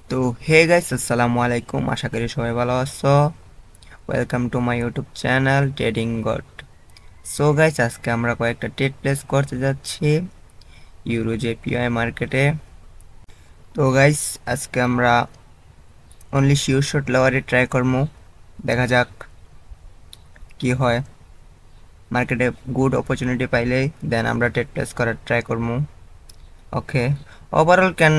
তো hey guys, আসসালামু আলাইকুম। আশা করি সবাই ভালো আছো। Welcome to my YouTube channel trading god. So guys, আজকে আমরা কয়েকটা ট্রেড প্লেস করতে যাচ্ছি ইউরো জেপিআই মার্কেটে। তো গাইস, আজকে আমরা অনলি শিওর শট লেওয়ারে ট্রাই করবো। দেখা যাক কি হয়। মার্কেটে গুড অপরচুনিটি পাইলে দেন আমরা ট্রেড প্লেস করার ট্রাই করবো। Okay, overall can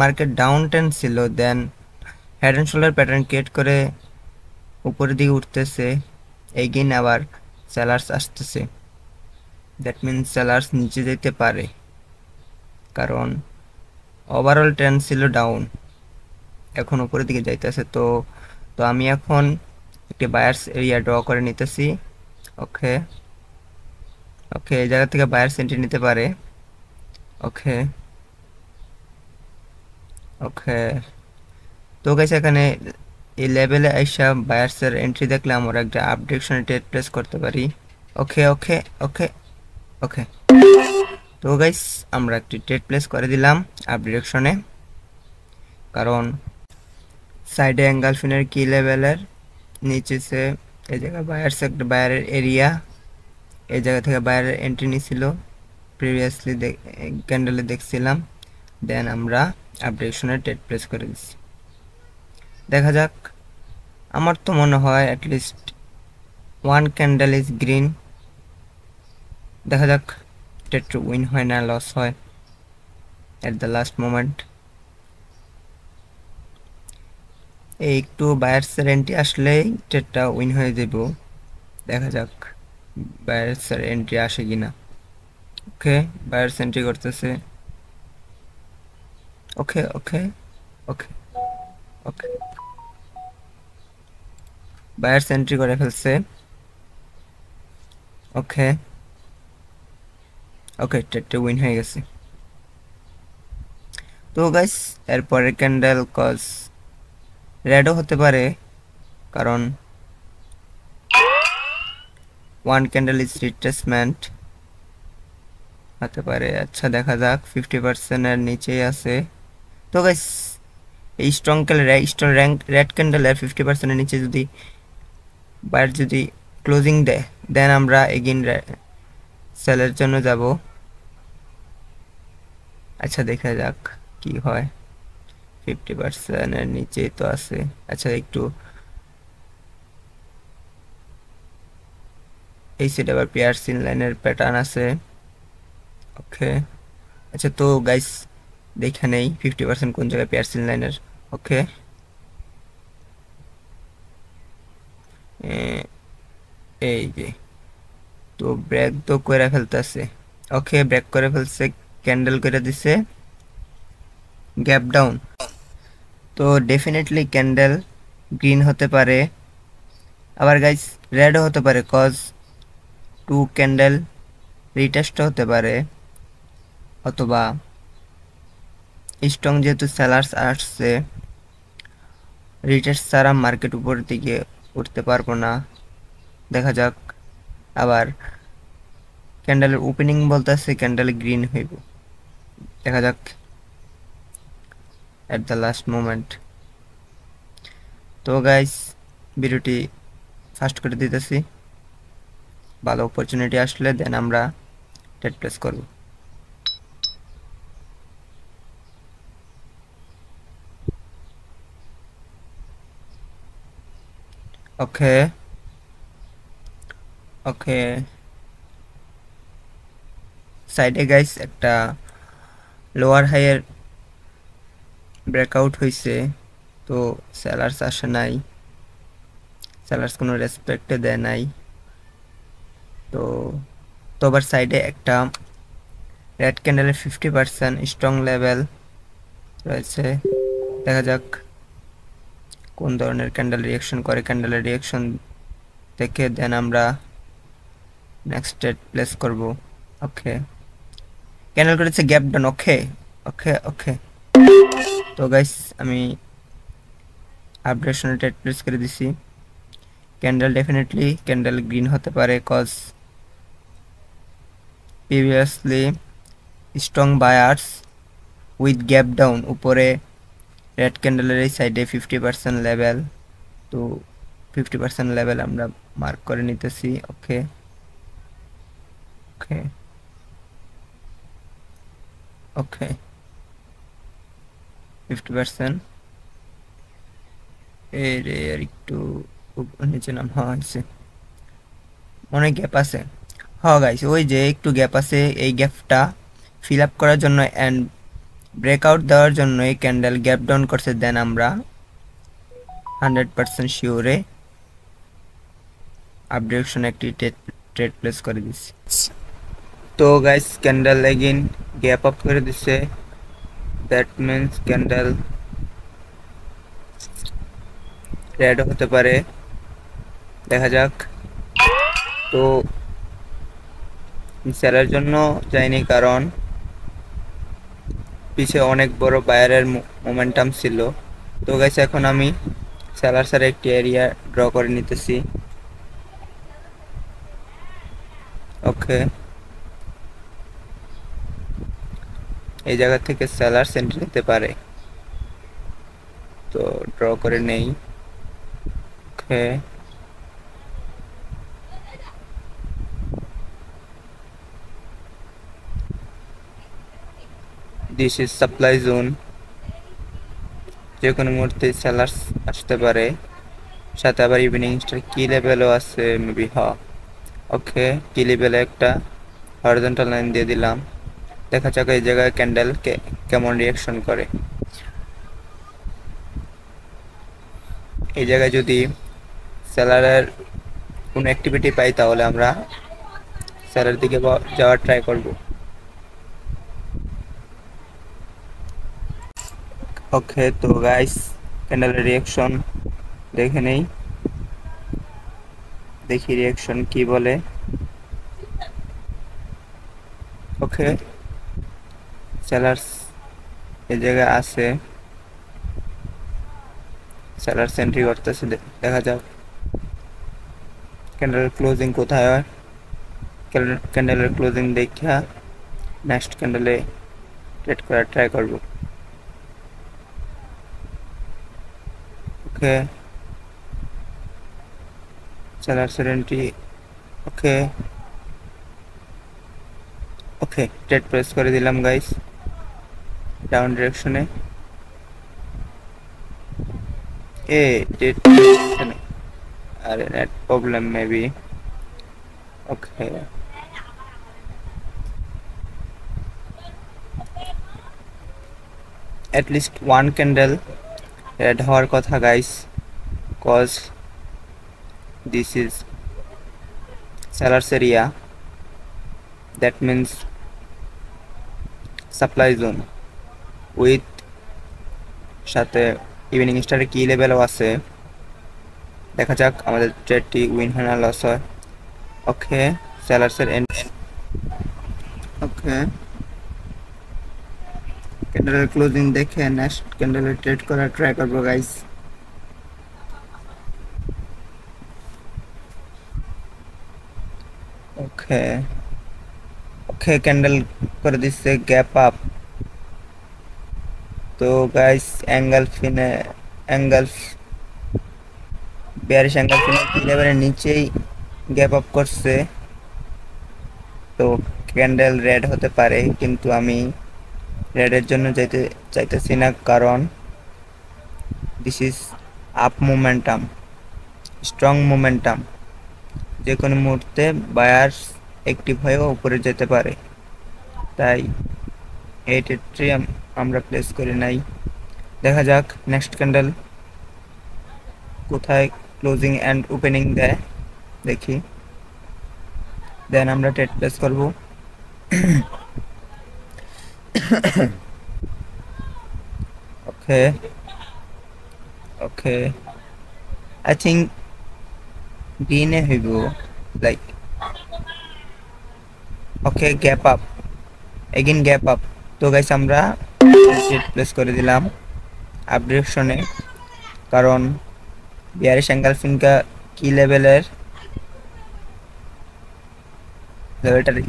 market down ten ছিল, then head and shoulder pattern create করে উপরের দিকে উঠতেছে। এগেইন আবার সেলার্স আসতেছে, দ্যাট মিনস সেলার্স নিচে যেতে পারে, কারণ ওভারঅল ট্রেন্ড ছিল ডাউন, এখন উপরের দিকে যাইতেছে। তো তো আমি এখন একটি বায়ার্স এরিয়া ড্র করে নিতেছি। ওকে ওকে, এই জায়গা থেকে বায়ার্স এন্ট্রি নিতে পারে। ওকে ওকে, তো গাইস এখানে এই লেভেলে আইসা বায়ার্সের এন্ট্রি দেখলে আমরা একটা আপডেশনে ট্রেড প্লেস করতে পারি। ওকে ওকে ওকে ওকে, তো গাইস আমরা একটি ট্রেড প্লেস করে দিলাম আপ ডিরেকশনে, কারণ সাইডে অ্যাঙ্গালফিনের কি লেভেলের নিচে সে এই জায়গায় বায়ার সেক্টর, বায়ারের এরিয়া, এই জায়গা থেকে বায়ারের এন্ট্রি নিছিল প্রিভিয়াসলি ক্যান্ডেলে দেখছিলাম। দেন আমরা আপ ডিরেকশনে ট্রেড প্লেস করে দিচ্ছি। দেখা যাক, আমার তো মনে হয় at least one candle is green. দেখা যাক ট্রেড উইন হয় না লস হয় এট দ্য লাস্ট মোমেন্ট। এই একটু বায়ার্সের এন্ট্রি আসলেই ট্রেডটা উইন হয়ে যাব। দেখা যাক বায়ার্সের এন্ট্রি আসে কিনা। ওকে, বায়ার্স এন্ট্রি করতেছে। ওকে ওকে ওকে ওকে, বায়ার্স এন্ট্রি করে ফেলছে। ওকে ওকে, ট্রেডটা উইন হয়ে গেছে। তো গাইস, এরপরের ক্যান্ডেল কজ রেডও হতে পারে, কারণ ওয়ান ক্যান্ডেল ইজ রিট্রেসমেন্ট হতে পারে। আচ্ছা দেখা যাক, 50%-এর নিচেই আছে। তো গাইস, এই স্ট্রং রেড ক্যান্ডেলের 50%-এর নিচে যদি বায়ার যদি ক্লোজিং দেয়, দেন আমরা এগেইন সেলের জন্য যাব। আচ্ছা দেখা যাক কি হয়। 50%-এর নিচেই তো আছে। আচ্ছা একটু এই সাইডে আবার পিয়ারসিন লাইনের প্যাটার্ন আছে। ওকে, আচ্ছা তো গাইস দেখে নেই 50% কোন জায়গায় পিয়ারসিন লাইনের। ওকে, এই যে তো ব্রেক তো করে ফেলতেছে। ওকে, ব্রেক করে ফেলছে, ক্যান্ডেল করে দিছে গ্যাপ ডাউন। তো ডেফিনেটলি ক্যান্ডেল গ্রিন হতে পারে, আবার গাইস রেডও হতে পারে, কজ টু ক্যান্ডেল রিটেস্টও হতে পারে, অথবা স্ট্রং যেহেতু সেলার্স আসছে, রিটেস্ট ছাড়া মার্কেট উপরের দিকে উঠতে পারবো না। দেখা যাক, আবার ক্যান্ডেলের ওপেনিং বলতেছে ক্যান্ডেল গ্রিন হইব। দেখা যাক এট দ্য লাস্ট মোমেন্ট। তো গাইস, ভিডিওটি ফাস্ট করে দিতেছি, ভালো অপরচুনিটি আসলে দেন আমরা ট্রেড প্লেস করব। ওকে ওকে, সাইডে গাইস একটা লোয়ার হাইয়ের ব্রেকআউট হয়েছে, তো সেলার্স আসে নাই, সেলার্স কোনো রেসপেক্টে দেয় নাই। তো তো আবার সাইডে একটা রেড ক্যান্ডেলের 50% স্ট্রং লেভেল রয়েছে। দেখা যাক কোন ধরনের ক্যান্ডেল রিয়াকশন করে, ক্যান্ডেলের রিয়াকশন থেকে দেন আমরা নেক্সট ট্রেড প্লেস করব। ওকে, ক্যান্ডেল করেছে গ্যাপ ডাউন। ওকে ওকে ওকে, তো গাইস আমি আপডেশনে ট্রেড প্লেস করে দিছি। ক্যান্ডেল ডেফিনেটলি ক্যান্ডেল গ্রিন হতে পারে, cause previously strong buyers with gap down উপরে রেড ক্যান্ডেলের এই সাইডে 50% লেভেল, তো 50% লেভেল আমরা মার্ক করে নিতেছি। ওকে ওকে ওকে 50%। এর আর একটু নিচে নামা হয়েছে, অনেক গ্যাপ আছে। হ্যাঁ গাইস, ওই যে একটু গ্যাপ আছে, এই গ্যাপটা ফিল আপ করার জন্য অ্যান্ড ব্রেকআউট দেওয়ার জন্য এই ক্যান্ডেল গ্যাপ ডাউন করছে। দেন আমরা 100% শিওরে আপ ডিরেকশনে একটি ট্রেড প্লেস করে দিচ্ছি। তো guys candle again gap up করে দিচ্ছে, দ্যাট মিন্স ক্যান্ডেল রেড হতে পারে, দেখা যাক। তো সেলের জন্য যায়নি, কারণ পিছে অনেক বড় বায়ারের মোমেন্টাম ছিল। তো গাইস এখন আমি সেলার্সের একটি এরিয়া ড্র করে নিতেছি। ওকে, এই জায়গা থেকে সেলার্স এন্ট্রি নিতে পারে, তো ড্র করে নেই। ওকে, দিস ইজ সাপ্লাই জোন, যে কোনো মুহূর্তে সেলার্স আসতে পারে। সাথে আবার ইভিনিং স্টার কি লেভেলও আছে মেবি। হ্যাঁ, ওকে, কি লেভেলে একটা হরিজন্টাল লাইন দিয়ে দিলাম, দেখা যাক এই জায়গায় ক্যান্ডেল কেমন রিয়াকশন করে। এই জায়গায় যদি সেলারের কোনো অ্যাক্টিভিটি পাই তাহলে আমরা সেলার দিকে যাওয়ার ট্রাই করব। ওকে, তো গাইস ক্যান্ডেলের রিয়াকশন দেখে নেই, দেখি রিয়াকশন কি বলে। ওকে, সেলার্স এই জায়গায় আছে, সেলার্স এন্ট্রি করতেছে, দেখা যাক ক্যান্ডেলের ক্লোজিং কোথায় হয়। ক্যান্ডেলের ক্লোজিং দেখা নেক্সট ক্যান্ডেলে ট্রেড করার ট্রাই করব। ওকে, সেলার্সের এন্ট্রি। ওকে ওকে, ট্রেড প্রেস করে দিলাম গাইস ডাউন ডিরেকশনে। আরে net problem maybe. Okay, at least one candle red হওয়ার কথা guys, cause this is sellers area, that means supply zone with সাথে ইভিনিং স্টারে কি লেভেলও আছে, দেখা যাক আমাদের ট্রেডটি উইন হয় না লস হয়। ওকে, সেলার্সের এন্ড। ওকে, ক্যান্ডেলের ক্লোজিং দেখে নেক্সট ক্যান্ডেলের ট্রেড করার ট্রাই করবো গাইস। ওকে ওকে, ক্যান্ডেল করে দিচ্ছে গ্যাপ আপ। তো গাইস অ্যাঙ্গেল বেয়ারিশ অ্যাঙ্গেল ফিনে কি লেভেলের নিচেই গ্যাপ আপ করছে, তো ক্যান্ডেল রেড হতে পারে, কিন্তু আমি রেডের জন্য যেতে চাইতেছি না, কারণ this is up momentum, strong momentum, যে কোনো মুহূর্তে বায়ার্স অ্যাক্টিভ হয়েও উপরে যেতে পারে। তাই এই ট্রেডটি আমরা প্লেস করি নাই। দেখা যাক নেক্সট ক্যান্ডেল কোথায় ক্লোজিং অ্যান্ড ওপেনিং দেয়, দেখি, দেন আমরা ট্রেড প্লেস করব। ওকে ওকে, আই থিঙ্ক গ্রিনে হইব, like. Okay, gap up, again gap up. তো গাইস আমরা ট্রেড প্লেস করে দিলাম আপ ডিরেকশনে, কারণ বিয়ারিশ অ্যাঙ্গেল ফিনকা কি লেভেলটা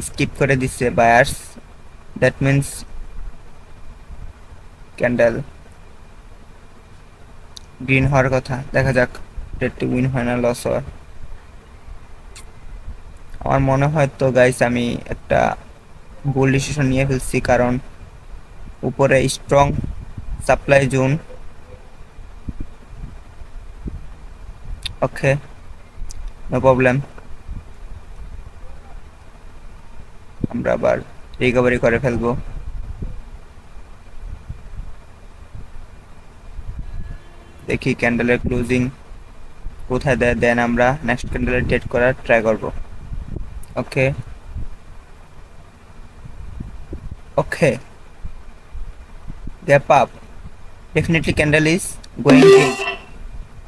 স্কিপ করে দিচ্ছে buyers, that means candle green হওয়ার কথা। দেখা যাক ট্রেডটি উইন হয় না লস হয়। আমার মনে হয় তো গাইস আমি একটা ভুল ডিসিশন নিয়ে ফেলছি, কারণ উপরে স্ট্রং সাপ্লাই জোন। ওকে, নো প্রবলেম, আমরা আবার রিকভারি করে ফেলবো। দেখি ক্যান্ডেলের ক্লোজিং কোথায় দেয়, দেন আমরা নেক্সট ক্যান্ডেলের ট্রেড করার ট্রাই করব। Okay okay, gap up, definitely candle is going green.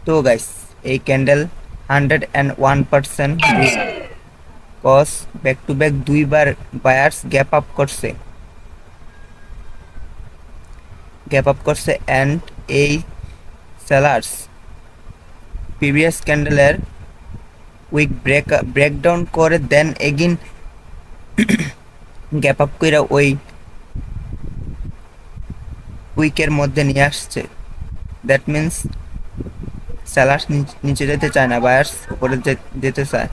তো গাইস এই candle 101% green, cause back to back দুইবার বায়ার্স গ্যাপ আপ করছে অ্যান্ড এই সেলার্স প্রিভিয়াস ক্যান্ডেলের উইক ব্রেকডাউন করে দেন এগিন গ্যাপ আপ করে ওই উইকের মধ্যে নিয়ে আসছে। দ্যাট মিন্স সেলার্স নিচে যেতে চায় না, বায়ার্স উপরে যেতে চায়।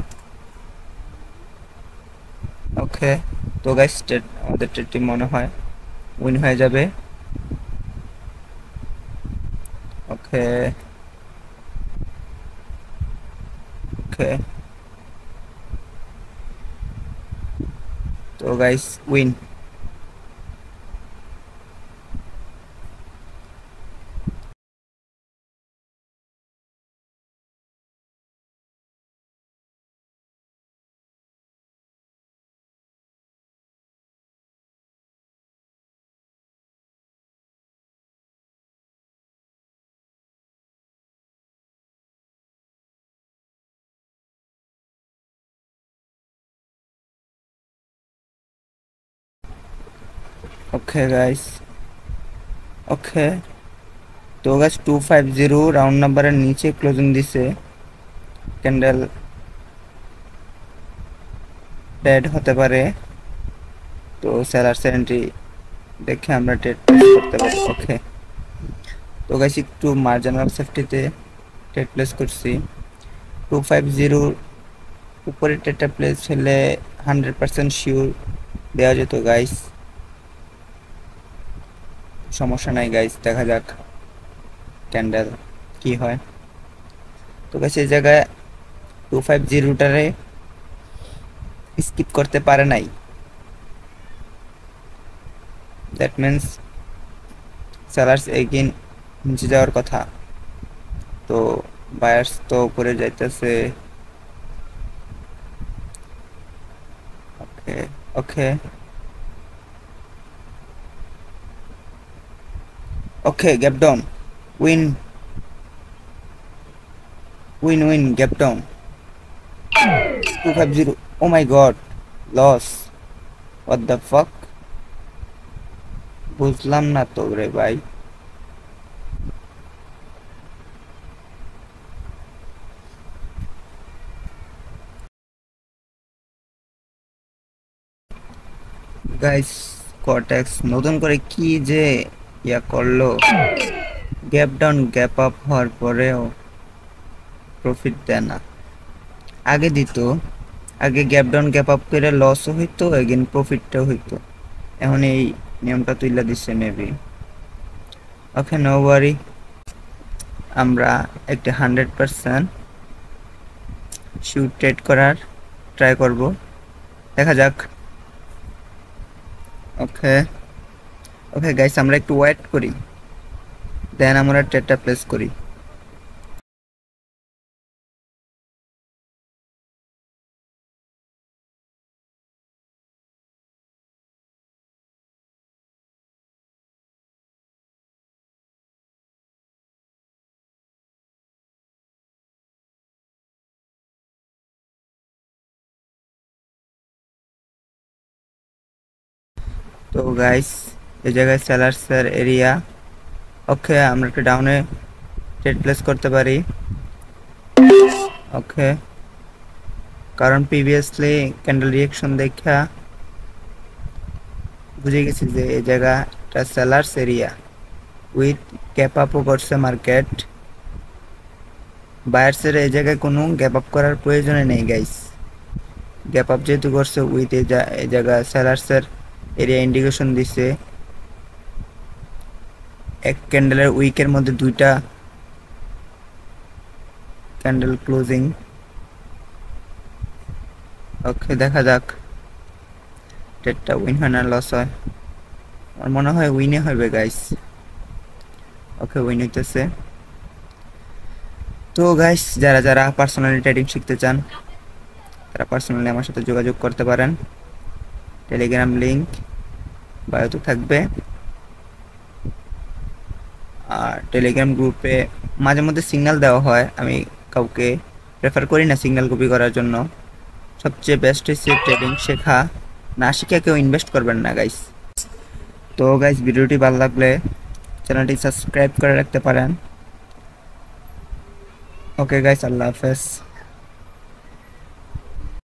ওকে, তো গাইস আমাদের ট্রেডটি মনে হয় উইন হয়ে যাবে। ওকে ওকে, তো গাইস উইন। ওকে গাইস, ওকে, তো গাইস 250 রাউন্ড নাম্বারের নিচে ক্লোজিং দিছে, ক্যান্ডেল ডেড হতে পারে। তো সেলার এন্ট্রি দেখে আমরা ট্রেড করতে পারি। ওকে, তো গাইস একটু মার্জিনাল সেফটিতে ট্রেড প্লেস করছি। 250 উপরে ট্রেডটা প্লেস হলে 100% শিওর দেওয়া যেত গাইস। সমস্যা নাই গাইস, দেখা যাক ক্যান্ডেল কি হয়। তো গাইস এই জায়গায় 250টারে স্কিপ করতে পারে নাই, দ্যাট মিন্স সেলার্স এগেইন নিচে যাওয়ার কথা। তো বায়ার্স তো উপরে যাইতেছে। Okay okay okay, gap down, win win win, gap down 250। Oh my god, loss, what the fuck, বুঝলাম না তো রে ভাই। গাইস কর্টেক্স নতুন করে কি যে ইয়া করলো, গ্যাপ ডাউন গ্যাপ আপ হওয়ার পরেও প্রফিট দেয় না। আগে দিত, আগে গ্যাপ ডাউন গ্যাপ আপ করে লসও হইতো, এগেন প্রফিটটাও হইতো। এখন এই নিয়মটা তুইলা দিচ্ছে মেবি। ওকে, নো ওয়ারি, আমরা একটা 100% শিওর ট্রেড করার ট্রাই করব, দেখা যাক। ওকে ওকে গাইস, আমরা একটু ওয়েট করি, দেন আমরা ট্রেডটা প্লেস করি। তো গাইস এই জায়গায় সেলার্সের এরিয়া। ওকে, আমরা একটা ডাউনে ট্রেড প্লেস করতে পারি। ওকে, কারণ প্রিভিয়াসলি ক্যান্ডেল রিঅ্যাকশন দেখা বুঝে গেছি যে এই জায়গাটা সেলার্স এরিয়া, উইথ ক্যাপ আপও করছে মার্কেট। বায়ার্সের এই জায়গায় কোনো গ্যাপ আপ করার প্রয়োজনে নেই গাইস। গ্যাপ আপ যেহেতু করছে উইথ এই জায়গা সেলার্সের এরিয়া ইন্ডিকেশন দিছে, এক ক্যান্ডেলের উইকের মধ্যে দুইটা ক্যান্ডেল ক্লোজিং। ওকে, দেখা যাক ট্রেডটা উইন হয় না লস হয়। আমার মনে হয় উইনে হবে গাইস। ওকে, উইন হইতেছে। তো গাইস, যারা যারা পার্সোনালি ট্রেডিং শিখতে চান তারা পার্সোনালি আমার সাথে যোগাযোগ করতে পারেন। টেলিগ্রাম লিংক বায়োতে থাকবে। আর টেলিগ্রাম গ্রুপে মাঝে মধ্যে সিগন্যাল দেওয়া হয়, আমি কাউকে প্রেফার করি না সিগন্যাল কপি করার জন্য। সবচেয়ে বেস্ট হচ্ছে ট্রেডিং শেখা, না শিখে কেউ ইনভেস্ট করবেন না গাইস। তো গাইস, ভিডিওটি ভালো লাগলে চ্যানেলটি সাবস্ক্রাইব করে রাখতে পারেন। ওকে গাইস, আল্লাহ হাফেজ।